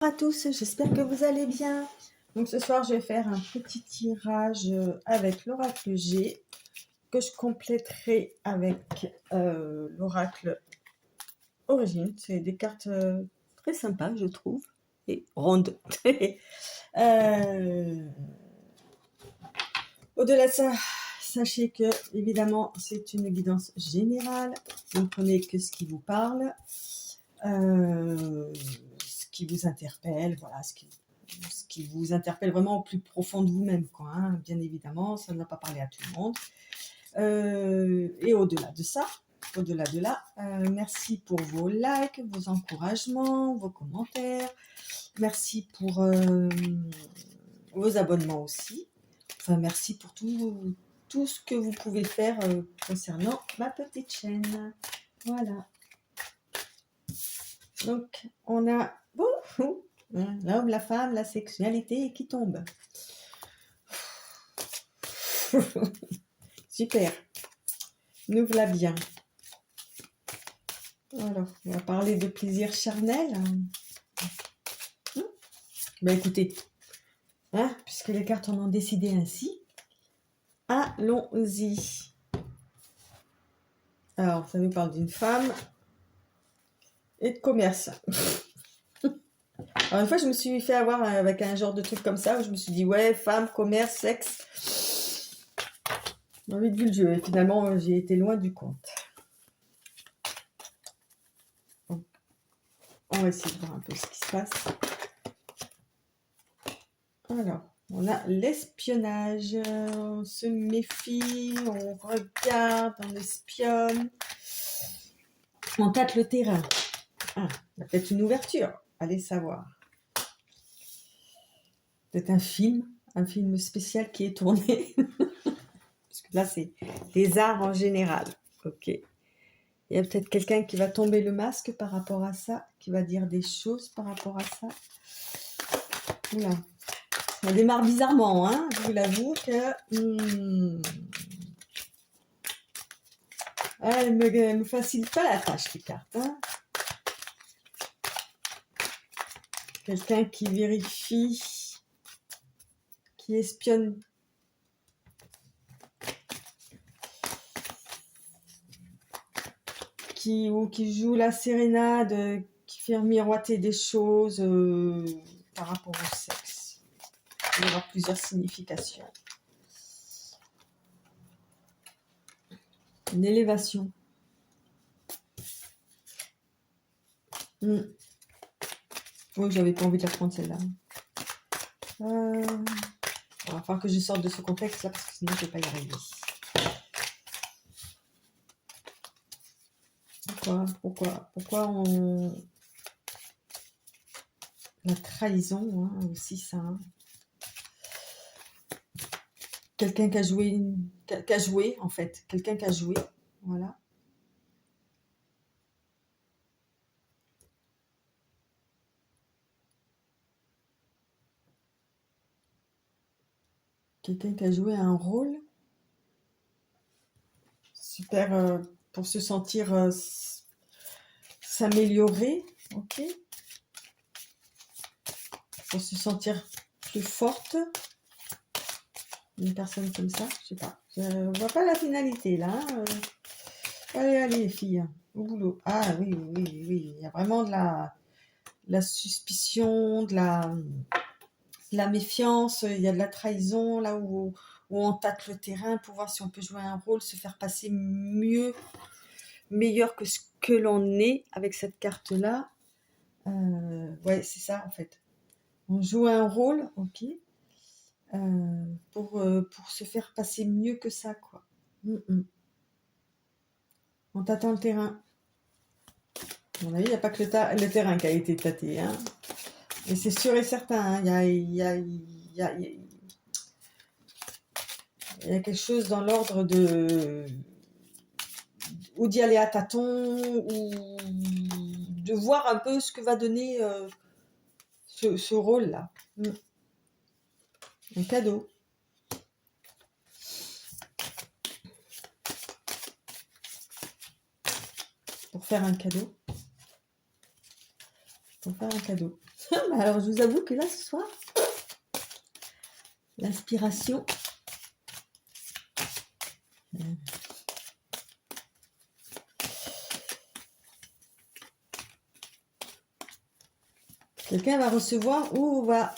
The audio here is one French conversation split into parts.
Bonjour à tous, j'espère que vous allez bien. Donc ce soir, je vais faire un petit tirage avec l'oracle G que je compléterai avec l'oracle Origine. C'est des cartes très sympas, je trouve, et rondes. Au-delà de ça, sachez que, évidemment, c'est une guidance générale. Vous ne prenez que ce qui vous parle, ce qui vous interpelle, voilà, ce qui vous interpelle vraiment au plus profond de vous-même, quoi, hein. Bien évidemment, ça ne va pas parler à tout le monde. Et au-delà de ça, au-delà de là, merci pour vos likes, vos encouragements, vos commentaires. Merci pour vos abonnements aussi. Enfin, merci pour tout ce que vous pouvez faire concernant ma petite chaîne. Voilà. Donc, on a l'homme, la femme, la sexualité qui tombe. Super. Nous voilà bien. Alors, on va parler de plaisir charnel. Ben écoutez, hein, puisque les cartes en ont décidé ainsi, allons-y. Alors, ça nous parle d'une femme et de commerce. Alors, une fois, je me suis fait avoir avec un genre de truc comme ça, où je me suis dit, ouais, femme, commerce, sexe. J'ai envie de vu le jeu, et finalement, j'ai été loin du compte. Donc, on va essayer de voir un peu ce qui se passe. Alors, on a l'espionnage. On se méfie, on regarde, on espionne. On tâte le terrain. Ah, il y a peut-être une ouverture, allez savoir. Peut-être un film spécial qui est tourné. Parce que là, c'est des arts en général. Ok. Il y a peut-être quelqu'un qui va tomber le masque par rapport à ça, qui va dire des choses par rapport à ça. Oula. Ça démarre bizarrement, hein. Je vous l'avoue que... Elle me facilite pas la tâche, les cartes, hein. Quelqu'un qui vérifie, qui espionne. Qui joue la sérénade, qui fait miroiter des choses par rapport au sexe. Il y aura plusieurs significations. Une élévation. Oui, j'avais pas envie de la prendre celle-là. Il va falloir que je sorte de ce contexte-là parce que sinon je ne vais pas y arriver. Pourquoi on... La trahison, hein, aussi ça. Hein. Quelqu'un qui a joué, en fait. Quelqu'un qui a joué, voilà. Quelqu'un qui a joué un rôle. Super pour se sentir s'améliorer, ok. Pour se sentir plus forte. Une personne comme ça, je sais pas. Je vois pas la finalité là. Hein. Allez, les filles, au boulot. Ah oui, il y a vraiment de la suspicion, de la méfiance, il y a de la trahison, là où on tâte le terrain pour voir si on peut jouer un rôle, se faire passer meilleur que ce que l'on est avec cette carte-là. Ouais, c'est ça en fait. On joue un rôle, ok, pour se faire passer mieux que ça, quoi. On tâte le terrain. À mon avis, il n'y a pas que le terrain qui a été tâté, hein. Et c'est sûr et certain, hein, il y a quelque chose dans l'ordre de... ou d'y aller à tâtons, ou de voir un peu ce que va donner ce rôle-là. Un cadeau. Pour faire un cadeau. Pour faire un cadeau. Alors, je vous avoue que là, ce soir, l'inspiration... Quelqu'un va recevoir ou va...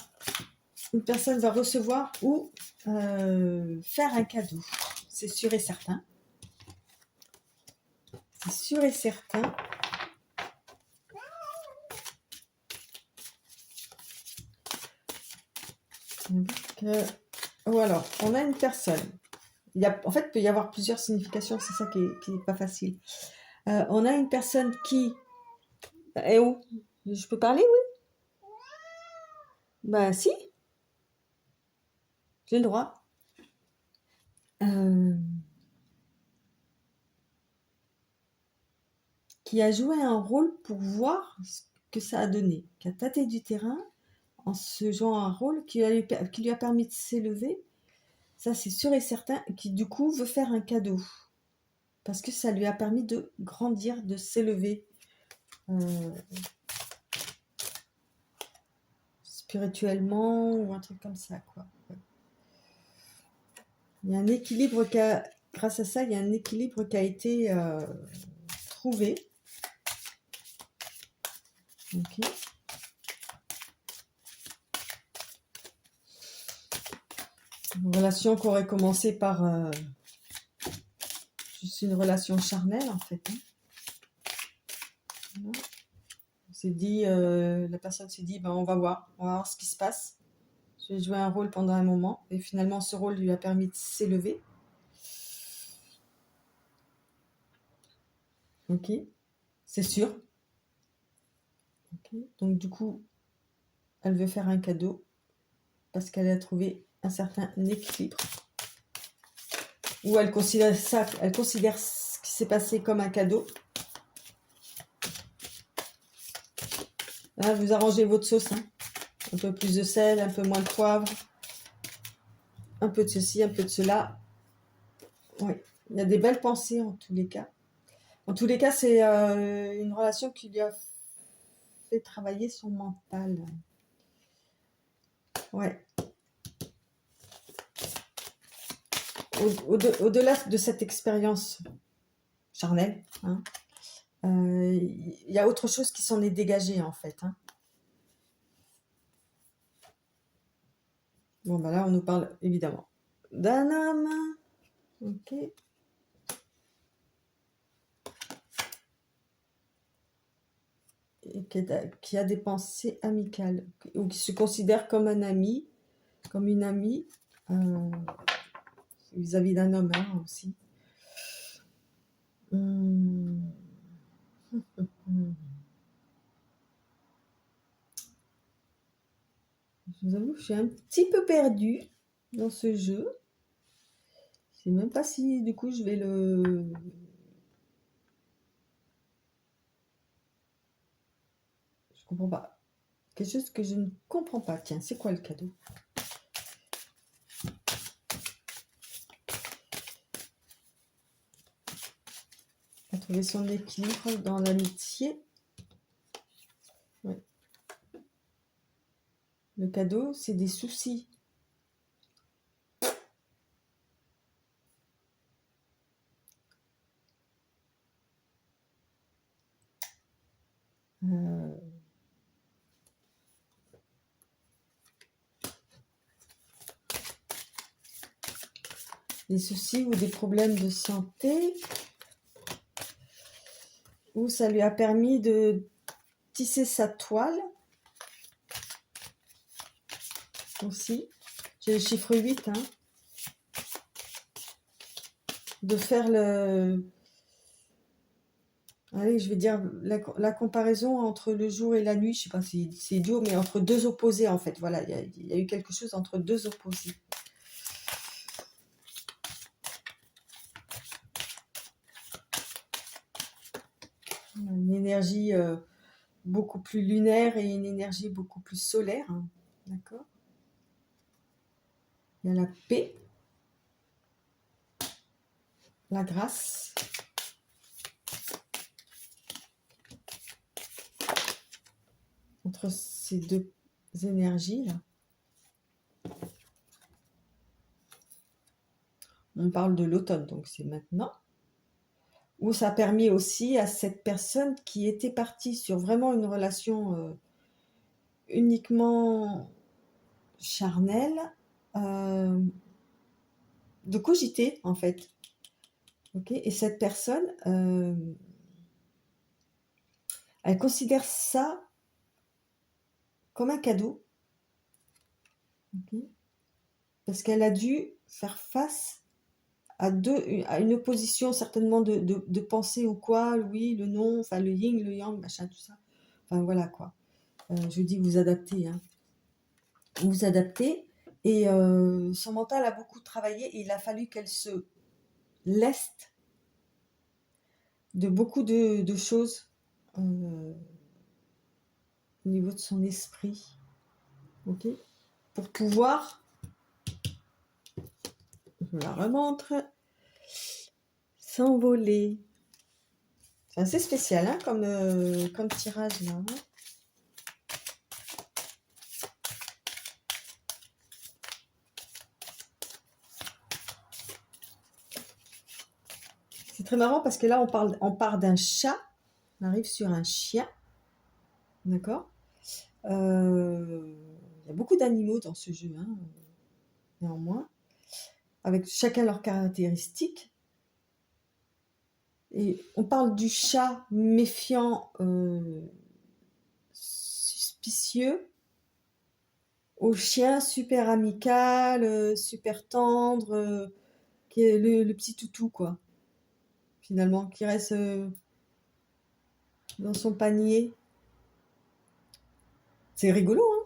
Une personne va recevoir ou faire un cadeau. C'est sûr et certain. C'est sûr et certain. Ou alors, on a une personne. En fait, il peut y avoir plusieurs significations. C'est ça qui est pas facile. On a une personne qui... Eh où? Je peux parler, oui? Ben si, j'ai le droit. Qui a joué un rôle pour voir ce que ça a donné, qui a tâté du terrain en se jouant un rôle qui lui a permis de s'élever, ça c'est sûr et certain, qui du coup veut faire un cadeau, parce que ça lui a permis de grandir, de s'élever spirituellement ou un truc comme ça, quoi. Il y a un équilibre grâce à ça, il y a un équilibre qui a été trouvé. Ok. Une relation qui aurait commencé par juste une relation charnelle, en fait. Voilà. On s'est dit, la personne s'est dit, ben, on va voir ce qui se passe. Je vais jouer un rôle pendant un moment. Et finalement, ce rôle lui a permis de s'élever. Ok, c'est sûr. Okay. Donc, du coup, elle veut faire un cadeau parce qu'elle a trouvé un certain équilibre. Ou elle considère ce qui s'est passé comme un cadeau. Là, vous arrangez votre sauce. Hein. Un peu plus de sel, un peu moins de poivre. Un peu de ceci, un peu de cela. Oui, il y a des belles pensées en tous les cas. En tous les cas, c'est une relation qui lui a fait travailler son mental. Ouais. Au-delà de cette expérience charnelle, hein, il y a autre chose qui s'en est dégagé en fait. Hein. Bon, ben là, on nous parle évidemment d'un homme. Ok. Et qui a des pensées amicales, ou qui se considère comme un ami, comme une amie, vis-à-vis d'un homme hein, aussi. Je vous avoue que je suis un petit peu perdue dans ce jeu. Je sais même pas si du coup je vais le... Je comprends pas. Quelque chose que je ne comprends pas. Tiens, c'est quoi le cadeau? On va trouver son équilibre dans l'amitié. Ouais. Le cadeau, c'est des soucis. Des soucis ou des problèmes de santé, où ça lui a permis de tisser sa toile aussi. J'ai le chiffre 8, hein. De faire le... Allez, je vais dire la comparaison entre le jour et la nuit. Je sais pas si c'est idiot, mais entre deux opposés en fait. Voilà, il y a eu quelque chose entre deux opposés. Une énergie beaucoup plus lunaire et une énergie beaucoup plus solaire. Hein. D'accord? Il y a la paix, la grâce. ces deux énergies là. On parle de l'automne, donc c'est maintenant. Où ça a permis aussi à cette personne qui était partie sur vraiment une relation uniquement charnelle, de cogiter en fait. Ok, et cette personne, elle considère ça comme un cadeau, ok, parce qu'elle a dû faire face à une opposition certainement de pensée ou quoi, le oui, le non, enfin le yin, le yang, machin, tout ça. Enfin voilà quoi. Je dis vous adaptez, hein. Vous adaptez, et son mental a beaucoup travaillé, et il a fallu qu'elle se leste de beaucoup de choses au niveau de son esprit, ok, pour pouvoir, je la remontre, s'envoler. C'est assez spécial hein, comme tirage là. Hein. C'est très marrant parce que là on part d'un chat, on arrive sur un chien, d'accord. Il y a beaucoup d'animaux dans ce jeu, hein, néanmoins, avec chacun leurs caractéristiques. Et on parle du chat méfiant, suspicieux, au chien super amical, super tendre, qui est le petit toutou, quoi, finalement, qui reste dans son panier. C'est rigolo, hein.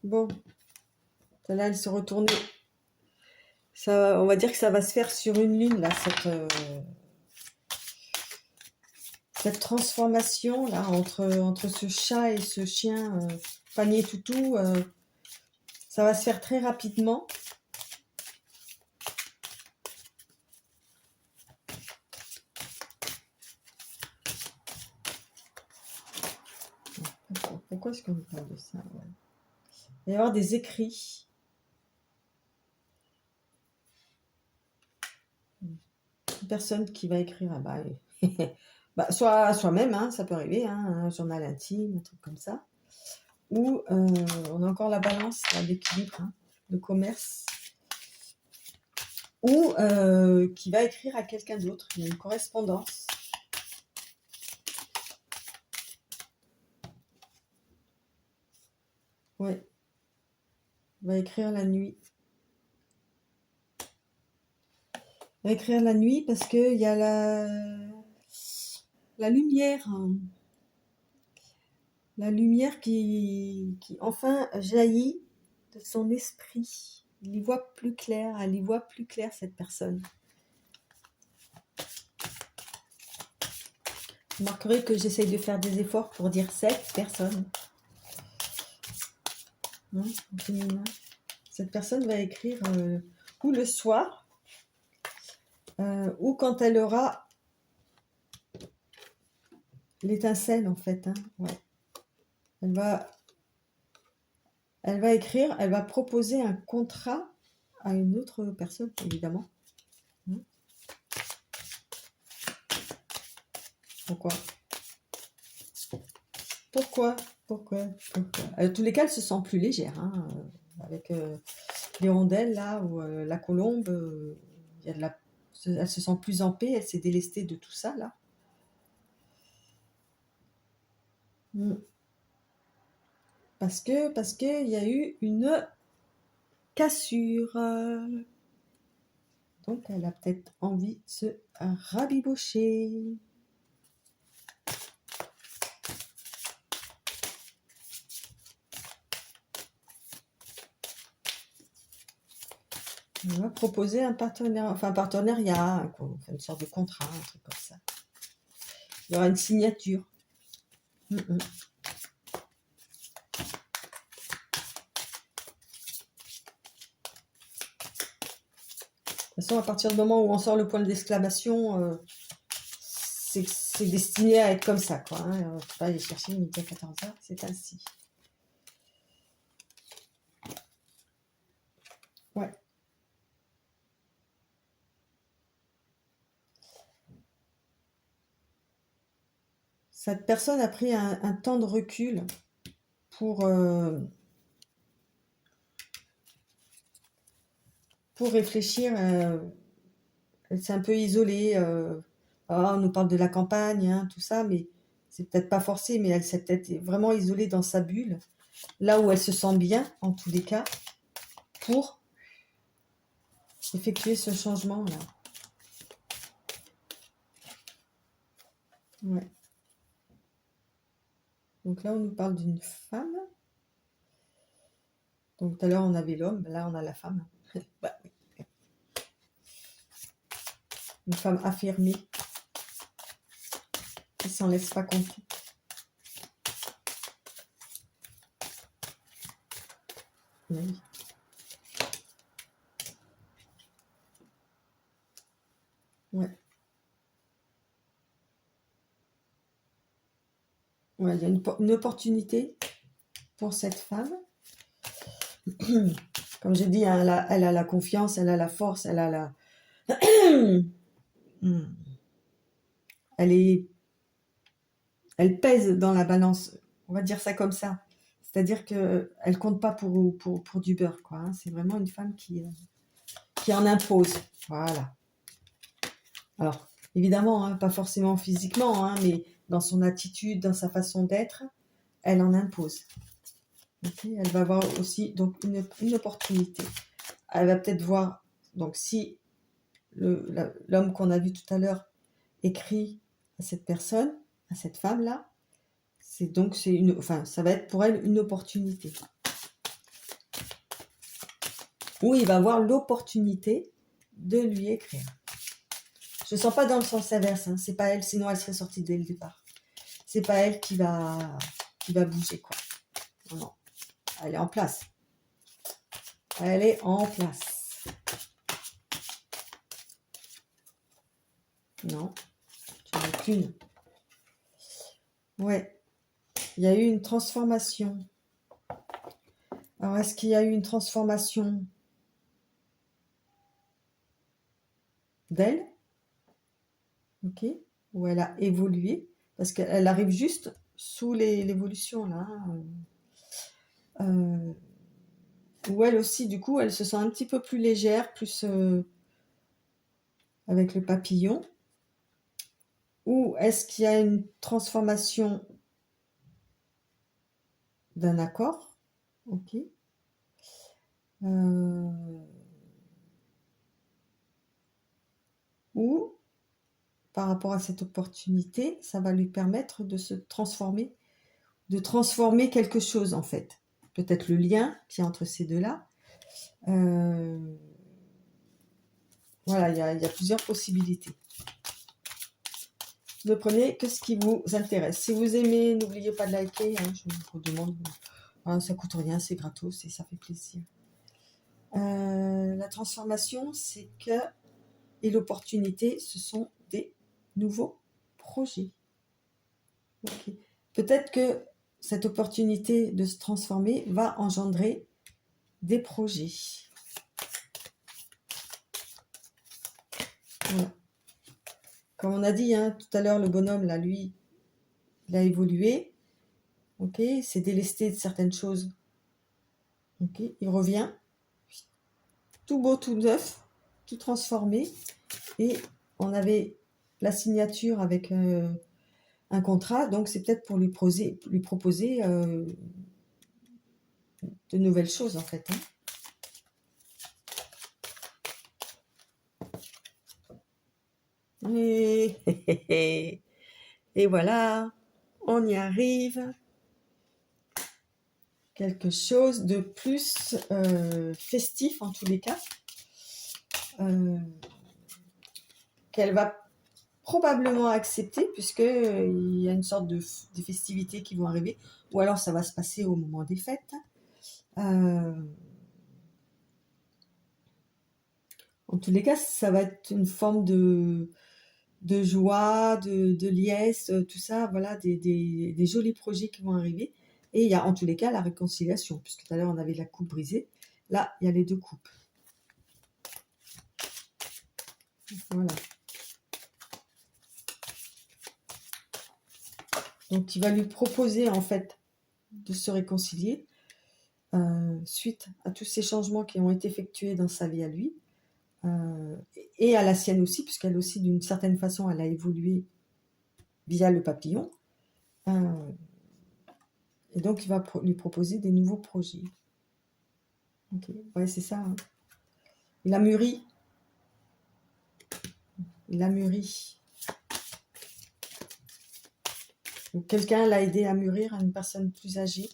Bon, là, elle se retourne. Ça, on va dire que ça va se faire sur une lune, là, cette transformation là entre ce chat et ce chien panier toutou, ça va se faire très rapidement. Pourquoi est-ce qu'on parle de ça? Ouais. Il va y avoir des écrits. Une personne qui va écrire, bah, soit soi-même, hein, ça peut arriver, hein, un journal intime, un truc comme ça. Ou on a encore la balance d'équilibre, hein, de commerce. Ou qui va écrire à quelqu'un d'autre, il y a une correspondance. Ouais. On va écrire la nuit. On va écrire la nuit parce qu'il y a la lumière. Hein. La lumière qui enfin jaillit de son esprit. Il y voit plus clair, elle y voit plus clair cette personne. Vous remarquerez que j'essaye de faire des efforts pour dire cette personne. Non, cette personne va écrire ou le soir, ou quand elle aura l'étincelle en fait. Hein, ouais. Elle va écrire, elle va proposer un contrat à une autre personne, évidemment. Pourquoi? Tous les cas, elle se sent plus légère, hein, avec l'hirondelle, là, ou la colombe, elle se sent plus en paix, elle s'est délestée de tout ça, là. Parce que il y a eu une cassure. Donc, elle a peut-être envie de se rabibocher. On va proposer un partenariat, une sorte de contrat, un truc comme ça. Il y aura une signature. De toute façon, à partir du moment où on sort le point d'exclamation, c'est c'est destiné à être comme ça, quoi. Hein. On ne peut pas aller chercher midi à 14h, c'est ainsi. Ouais. Cette personne a pris un temps de recul pour réfléchir. Elle s'est un peu isolée. On nous parle de la campagne, hein, tout ça, mais c'est peut-être pas forcé, mais elle s'est peut-être vraiment isolée dans sa bulle, là où elle se sent bien, en tous les cas, pour effectuer ce changement-là. Ouais. Donc là, on nous parle d'une femme. Donc tout à l'heure, on avait l'homme, là, on a la femme. Bah, oui. Une femme affirmée, qui s'en laisse pas compter. Oui. Ouais. Ouais, il y a une opportunité pour cette femme. Comme j'ai dit, hein, elle a la confiance, elle a la force, elle a la... elle pèse dans la balance, on va dire ça comme ça. C'est-à-dire qu'elle compte pas pour du beurre, quoi. Hein. C'est vraiment une femme qui en impose. Voilà. Alors, évidemment, hein, pas forcément physiquement, hein, mais dans son attitude, dans sa façon d'être, elle en impose. Okay, elle va avoir aussi donc une opportunité. Elle va peut-être voir, donc si l'homme qu'on a vu tout à l'heure écrit à cette personne, à cette femme-là, ça va être pour elle une opportunité. Ou il va avoir l'opportunité de lui écrire. Je ne sens pas dans le sens inverse, hein. C'est pas elle, sinon elle serait sortie dès le départ. C'est pas elle qui va bouger, quoi. Non, non. Elle est en place. Elle est en place. Non, tu n'en as qu'une. Ouais, il y a eu une transformation. Alors, est-ce qu'il y a eu une transformation d'elle? Ok, où elle a évolué, parce qu'elle arrive juste sous l'évolution, là. Où elle aussi, du coup, elle se sent un petit peu plus légère, plus avec le papillon. Ou est-ce qu'il y a une transformation d'un accord? Ok. Ou, par rapport à cette opportunité, ça va lui permettre de se transformer, de transformer quelque chose, en fait. Peut-être le lien qui est entre ces deux-là. Voilà, il y a plusieurs possibilités. Ne prenez que ce qui vous intéresse. Si vous aimez, n'oubliez pas de liker. Hein, je vous demande. Hein, ça coûte rien, c'est gratos et ça fait plaisir. La transformation, c'est que... Et l'opportunité, ce sont des nouveaux projets. Okay. Peut-être que cette opportunité de se transformer va engendrer des projets. Voilà. Comme on a dit, hein, tout à l'heure, le bonhomme, là, lui, il a évolué. Ok, s'est délesté de certaines choses. Ok, il revient. Tout beau, tout neuf, tout transformé. Et on avait la signature avec un contrat. Donc, c'est peut-être pour lui proposer de nouvelles choses, en fait. Hein. Et voilà, on y arrive. Quelque chose de plus festif en tous les cas, qu'elle va probablement accepter puisqu'il y a une sorte de festivités qui vont arriver, ou alors ça va se passer au moment des fêtes. En tous les cas, ça va être une forme de de joie, de liesse, tout ça, voilà, des jolis projets qui vont arriver. Et il y a en tous les cas la réconciliation, puisque tout à l'heure on avait la coupe brisée. Là, il y a les deux coupes. Voilà. Donc, il va lui proposer, en fait, de se réconcilier suite à tous ces changements qui ont été effectués dans sa vie à lui, et à la sienne aussi, puisqu'elle aussi, d'une certaine façon, elle a évolué via le papillon. Et donc, il va lui proposer des nouveaux projets. Ok, ouais, c'est ça. Hein. Il a mûri. Il a mûri. Donc, quelqu'un l'a aidé à mûrir, à une personne plus âgée.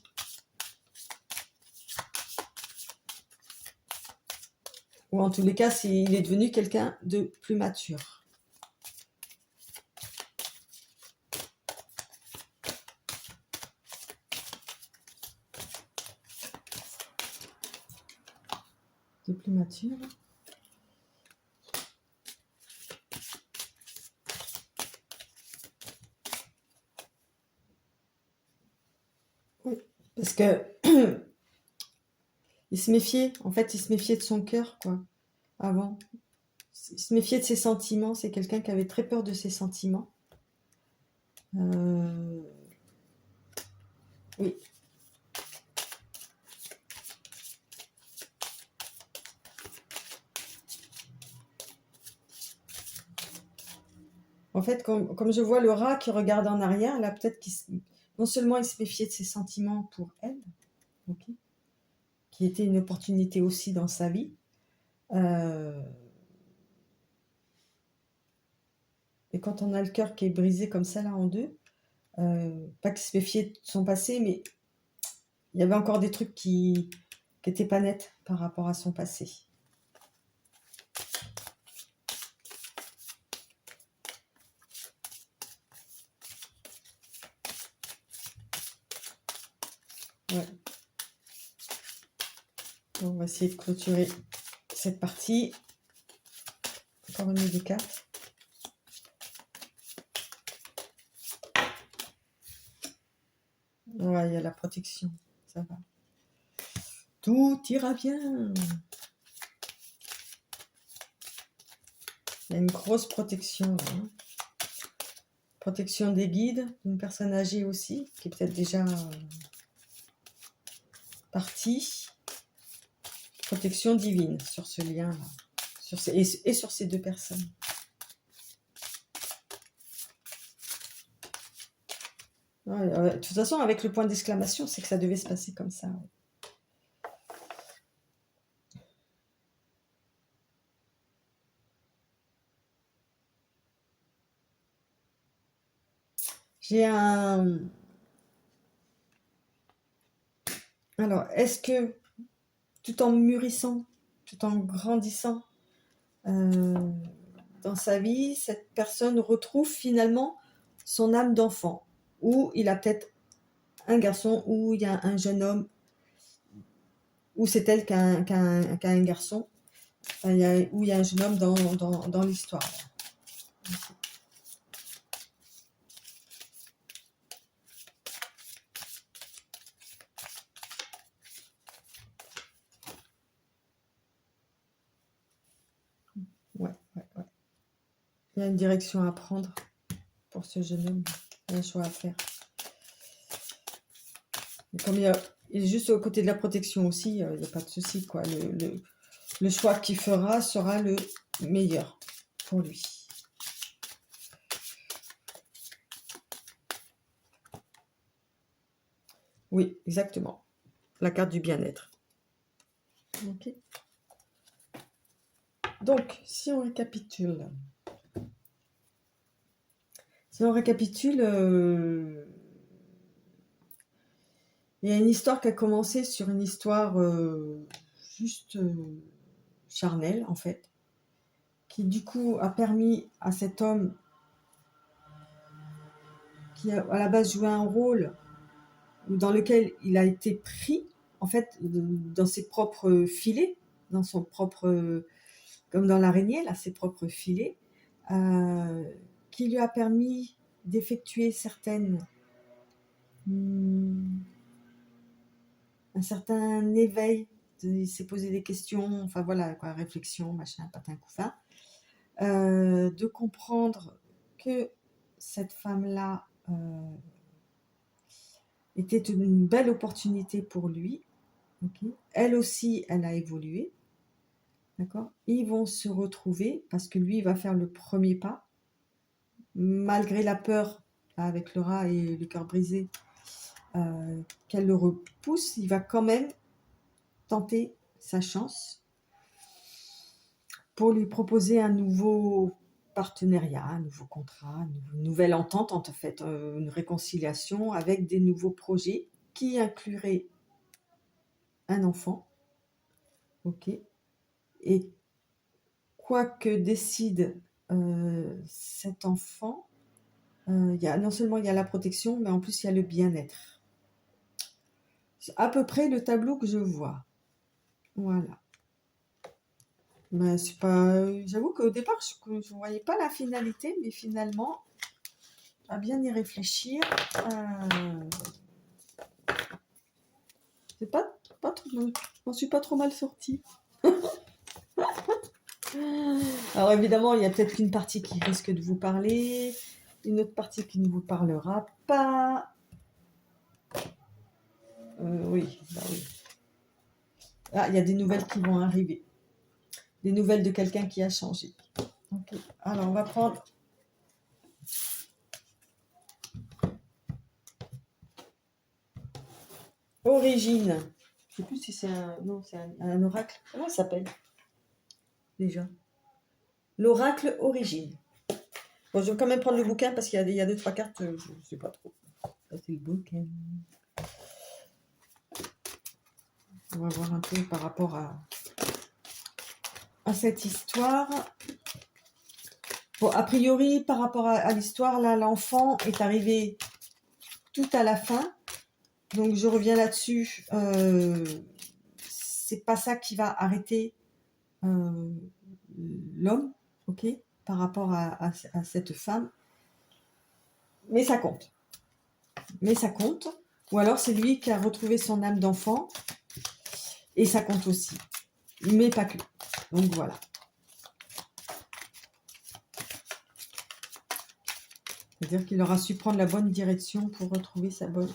Ou en tous les cas, il est devenu quelqu'un de plus mature. De plus mature. Oui, parce que il se méfiait, en fait, il se méfiait de son cœur, quoi, avant. Il se méfiait de ses sentiments, c'est quelqu'un qui avait très peur de ses sentiments. Oui. En fait, comme je vois le rat qui regarde en arrière, là, peut-être non seulement il se méfiait de ses sentiments pour elle, okay, qui était une opportunité aussi dans sa vie, et quand on a le cœur qui est brisé comme ça, là, en deux, pas qu'il se méfiait de son passé, mais il y avait encore des trucs qui n'étaient pas nets par rapport à son passé. Ouais. Bon, on va essayer de clôturer cette partie. Encore une des cartes. Ouais, il y a la protection. Ça va. Tout ira bien. Il y a une grosse protection là. Hein. Protection des guides, d'une personne âgée aussi, qui est peut-être déjà partie. Protection divine sur ce lien-là. Et sur ces deux personnes. Ouais, de toute façon, avec le point d'exclamation, c'est que ça devait se passer comme ça. Ouais. J'ai un... Alors, est-ce que, tout en mûrissant, tout en grandissant dans sa vie, cette personne retrouve finalement son âme d'enfant, ou il a peut-être un garçon, ou il y a un jeune homme, ou c'est elle qui a un garçon, ou il y a un jeune homme dans l'histoire. Ouais. Il y a une direction à prendre pour ce jeune homme. Il y a un choix à faire. Et comme il est juste au côté de la protection aussi, il n'y a pas de souci, quoi. Le choix qu'il fera sera le meilleur pour lui. Oui, exactement. La carte du bien-être. Ok. Donc, si on récapitule, il y a une histoire qui a commencé sur une histoire juste charnelle, en fait, qui du coup a permis à cet homme qui a à la base joué un rôle dans lequel il a été pris, en fait, dans ses propres filets, dans son propre, comme dans l'araignée, là, ses propres filets, qui lui a permis d'effectuer un certain éveil, il s'est posé des questions, enfin voilà, quoi, réflexion, machin, patin couffin, de comprendre que cette femme-là était une belle opportunité pour lui. Okay. Elle aussi, elle a évolué. D'accord. Ils vont se retrouver parce que lui, il va faire le premier pas. Malgré la peur, avec le rat et le cœur brisé, qu'elle le repousse, il va quand même tenter sa chance pour lui proposer un nouveau partenariat, un nouveau contrat, une nouvelle entente, en fait, une réconciliation avec des nouveaux projets qui incluraient un enfant. Ok. Et quoi que décide cet enfant, non seulement il y a la protection, mais en plus il y a le bien-être. C'est à peu près le tableau que je vois. Voilà. Ben, c'est pas... J'avoue qu'au départ, je ne voyais pas la finalité, mais finalement, à bien y réfléchir, c'est pas trop mal. Je m'en suis pas trop mal sortie. Alors évidemment, il y a peut-être qu'une partie qui risque de vous parler, une autre partie qui ne vous parlera pas. Oui, bah oui. Ah, il y a des nouvelles qui vont arriver. Des nouvelles de quelqu'un qui a changé. Ok. Alors, on va prendre Origine. Je sais plus si c'est un... Non, c'est un oracle. Comment ça s'appelle déjà? L'oracle Origine. Bon, je vais quand même prendre le bouquin parce qu'il y a deux, trois cartes, je ne sais pas trop. Ça, c'est le bouquin. On va voir un peu par rapport à cette histoire. Bon, a priori, par rapport à l'histoire, là, l'enfant est arrivé tout à la fin. Donc, je reviens là-dessus. C'est pas ça qui va arrêter l'homme, ok, par rapport à cette femme. Mais ça compte. Mais ça compte. Ou alors, c'est lui qui a retrouvé son âme d'enfant. Et ça compte aussi. Mais pas que. Donc, voilà. C'est-à-dire qu'il aura su prendre la bonne direction pour retrouver sa bonne...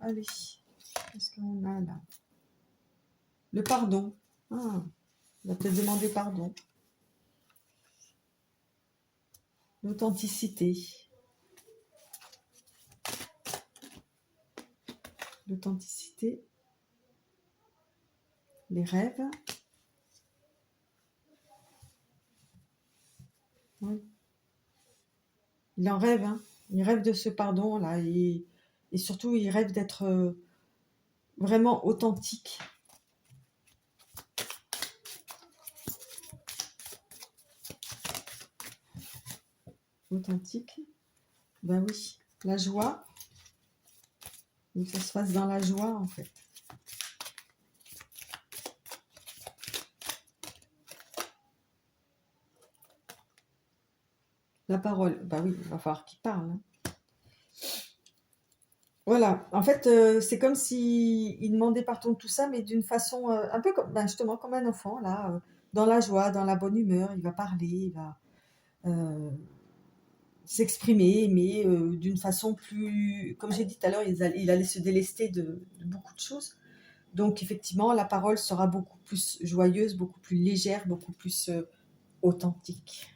Allez, qu'est-ce qu'on a là? Le pardon. Ah, il va peut-être demander pardon. L'authenticité. L'authenticité. Les rêves. Oui. Il en rêve, hein. Il rêve de ce pardon là. Et surtout, il rêve d'être vraiment authentique. Authentique. Ben oui, la joie. Que ça se fasse dans la joie en fait. La parole, bah oui, il va falloir qu'il parle. Hein. Voilà, en fait, c'est comme si il demandait pardon de tout ça, mais d'une façon un peu comme, ben justement, comme un enfant, là, dans la joie, dans la bonne humeur, il va parler, il va s'exprimer, mais d'une façon plus, comme j'ai dit tout à l'heure, il allait se délester de beaucoup de choses. Donc, effectivement, la parole sera beaucoup plus joyeuse, beaucoup plus légère, beaucoup plus authentique.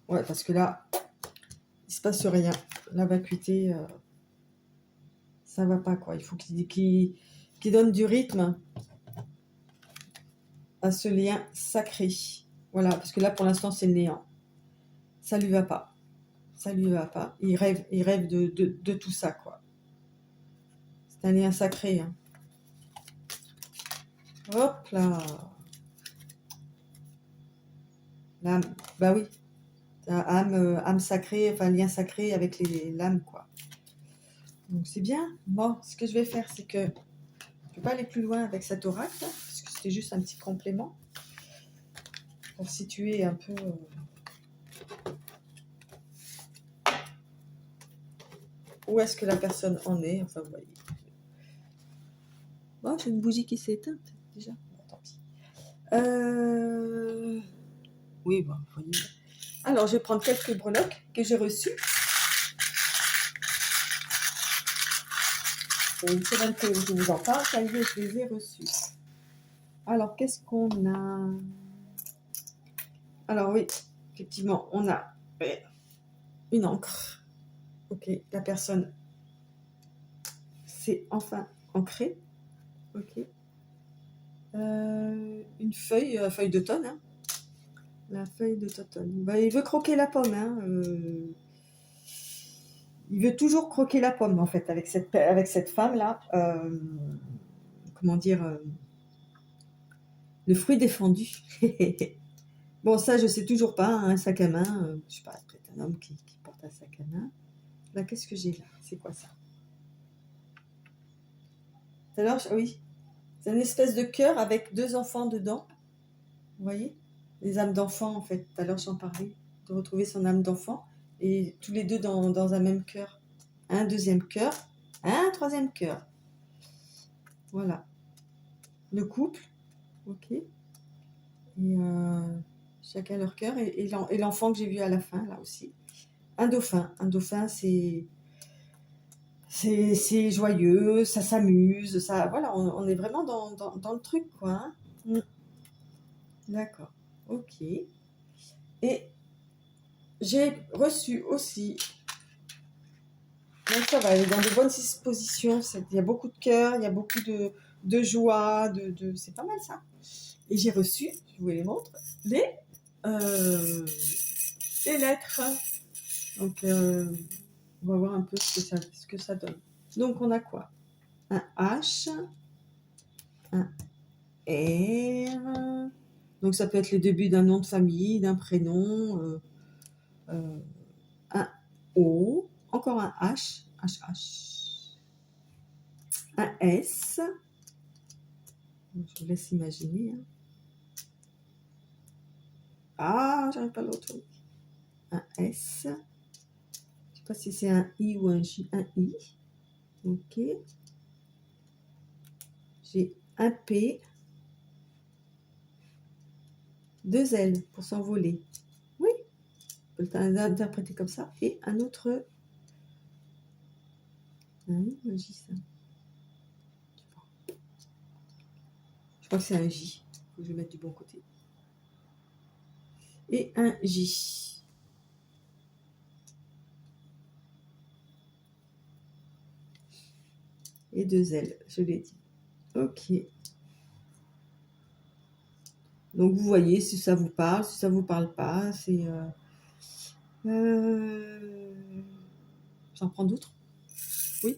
Ouais, parce que là, il se passe rien. La vacuité, ça va pas, quoi. Il faut qu'il donne du rythme à ce lien sacré. Voilà, parce que là, pour l'instant, c'est le néant. Ça lui va pas. Ça lui va pas. Il rêve de tout ça, quoi. C'est un lien sacré. Hein. Hop là. L'âme, bah oui. Âme sacrée, enfin lien sacré avec l'âme, quoi. Donc c'est bien. Bon, ce que je vais faire, c'est que je ne vais pas aller plus loin avec cet oracle, hein, parce que c'était juste un petit complément pour situer un peu où est-ce que la personne en est. Enfin, vous voyez. Bon, j'ai une bougie qui s'est éteinte déjà. Bon, tant pis. Oui, bon, vous voyez. Alors, je vais prendre quelques breloques que j'ai reçues. C'est une semaine que je vous en parle, ça y est, je les ai reçues. Alors, qu'est-ce qu'on a? Alors oui, effectivement, on a une encre. Ok, la personne s'est enfin ancrée. Ok. Une feuille d'automne. Hein. La feuille d'automne. Bah, il veut croquer la pomme. Hein. Il veut toujours croquer la pomme, en fait, avec cette femme-là. Comment dire le fruit défendu. Bon, ça, je sais toujours pas. Hein, un sac à main. Je sais pas, peut-être un homme qui porte un sac à main. Là, qu'est-ce que j'ai là? C'est quoi ça? Tout à l'heure, oui. C'est une espèce de cœur avec 2 enfants dedans. Vous voyez? Les âmes d'enfants, en fait. Tout à l'heure, j'en parlais. De retrouver son âme d'enfant. Et tous les deux dans un même cœur. Un deuxième cœur. Un troisième cœur. Voilà. Le couple. Ok. Et chacun leur cœur. Et l'enfant que j'ai vu à la fin, là aussi. Un dauphin. Un dauphin, c'est joyeux, ça s'amuse, ça, voilà, on est vraiment dans le truc, quoi. Hein. D'accord, ok. Et j'ai reçu aussi, donc ça va, elle est dans de bonnes dispositions, il y a beaucoup de cœur, il y a beaucoup de joie, c'est pas mal ça. Et j'ai reçu, je vous les montre, euh, les lettres. Donc, on va voir un peu ce que ça donne. Donc, on a quoi? Un H, un R. Donc ça peut être le début d'un nom de famille, d'un prénom, un O, encore un H, HH, un S. Je vous laisse imaginer. Hein. Ah, j'arrive pas à le retrouver. Un S. Je ne sais pas si c'est un I ou un J. Un I. Ok. J'ai un P. 2 L pour s'envoler. Oui, on peut l'interpréter comme ça. Et un autre. Un I ou un J, ça. Je crois que c'est un J. Faut que je le mette du bon côté. Et un J. Et 2 L, je l'ai dit. Ok. Donc vous voyez si ça vous parle, si ça vous parle pas, c'est... J'en prends d'autres? Oui.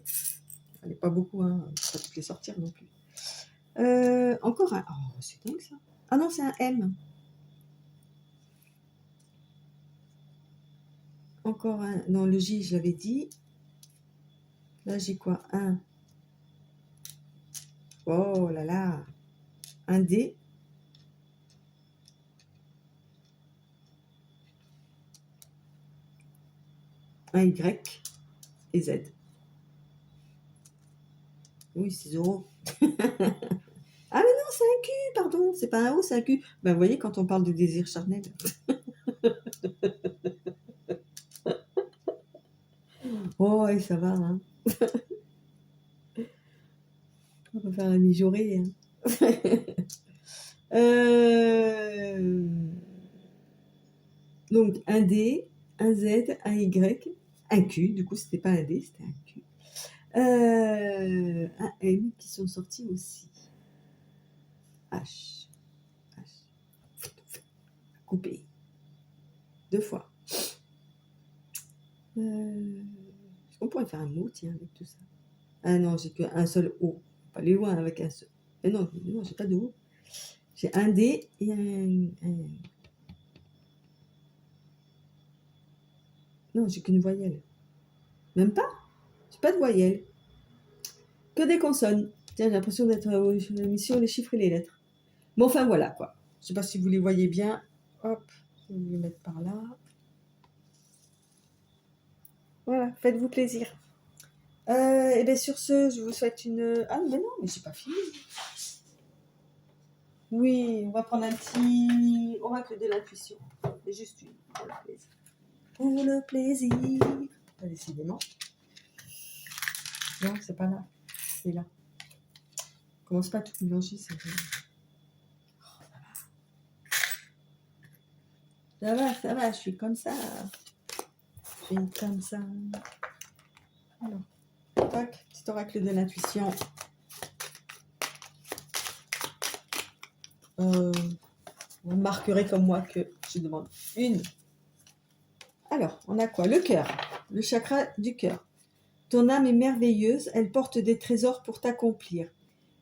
Allez, pas beaucoup, hein. Je vais pas toutes les sortir non plus. Encore un... Oh, c'est dingue ça. Ah non, c'est un M. Encore un... Non, le J, je l'avais dit. Là, j'ai quoi? Un... Oh là là. Un D. Un Y. Et Z. Oui, c'est 0. Ah mais non, c'est un Q, pardon. C'est pas un O, c'est un Q. Ben, vous voyez, quand on parle de désir charnel... Oh, et ça va, hein. On va faire la mijaurée. Hein. Donc, un D, un Z, un Y, un Q. Du coup, c'était pas un D, c'était un Q. Un M qui sont sortis aussi. H. H. Coupé. 2 fois. On pourrait faire un mot, tiens, avec tout ça. Ah non, j'ai qu'un seul O. Pas aller loin avec un seul. Mais non, j'ai pas de O. J'ai un D et un... Non, j'ai qu'une voyelle. Même pas. Pas de voyelles. Que des consonnes. Tiens, j'ai l'impression d'être à l'émission Les chiffres et les lettres. Mais enfin, voilà, quoi. Je ne sais pas si vous les voyez bien. Hop, je vais les mettre par là. Voilà, faites-vous plaisir. Et bien sur ce, je vous souhaite une... Ah, mais non, mais j'ai pas fini. Oui, on va prendre un petit oracle de l'intuition. Et juste une, pour le plaisir. Pour le plaisir. Pas décidément. Non, c'est pas là. C'est là. Commence pas à tout mélanger, c'est vrai. Ça va, je suis comme ça. Je suis comme ça. Alors, tac, petit oracle de l'intuition. Vous remarquerez comme moi que je demande une. Alors, on a quoi? Le cœur, le chakra du cœur. Ton âme est merveilleuse, elle porte des trésors pour t'accomplir.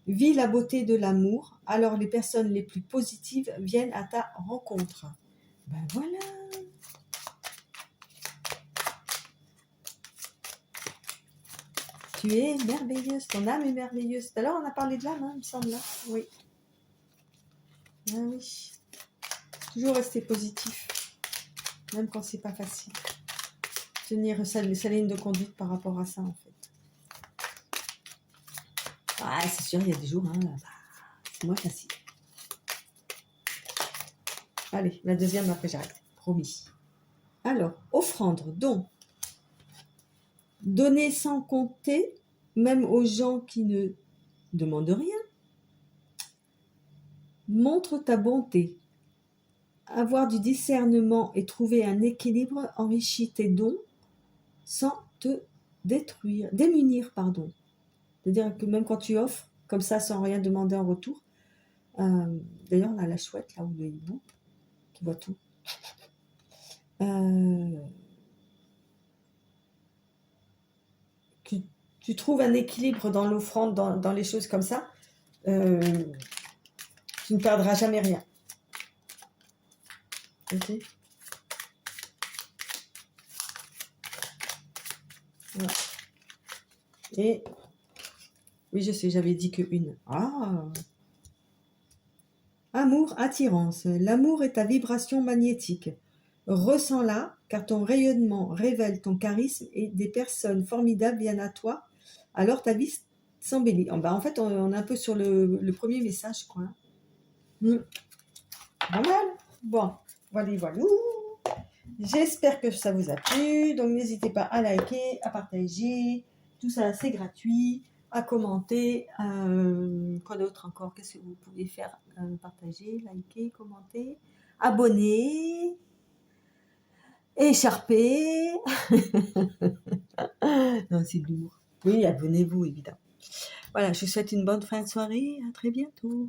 Vis la beauté de l'amour, alors les personnes les plus positives viennent à ta rencontre. Ben voilà. Tu es merveilleuse, ton âme est merveilleuse. Tout à l'heure, on a parlé de l'âme, hein, il me semble. Là. Oui. Ah oui. Toujours rester positif, même quand c'est pas facile. Tenir sa ligne de conduite par rapport à ça, en fait. Ah, c'est sûr, il y a des jours, hein, c'est moins facile. Allez, la deuxième, après j'arrête. Promis. Alors, offrande, don. Donner sans compter, même aux gens qui ne demandent rien. Montre ta bonté. Avoir du discernement et trouver un équilibre enrichit tes dons sans te démunir, pardon. C'est-à-dire que même quand tu offres, comme ça, sans rien demander en retour, d'ailleurs, on a la chouette, là, où le hibou, qui voit tout. Tu trouves un équilibre dans l'offrande, dans les choses comme ça, tu ne perdras jamais rien. Ok. Voilà. Et oui, je sais, j'avais dit que une. Ah. Amour, attirance. L'amour est ta vibration magnétique. Ressens-la, car ton rayonnement révèle ton charisme et des personnes formidables viennent à toi. Alors ta vie s'embellit. En fait, on est un peu sur le premier message, quoi. Pas mal. Bon, voilà. J'espère que ça vous a plu. Donc, n'hésitez pas à liker, à partager. Tout ça, c'est gratuit. À commenter. Quoi d'autre encore? Qu'est-ce que vous pouvez faire? Partager, liker, commenter. Abonner. Écharper. Non, c'est de l'humour. Oui, abonnez-vous, évidemment. Voilà, je vous souhaite une bonne fin de soirée. À très bientôt.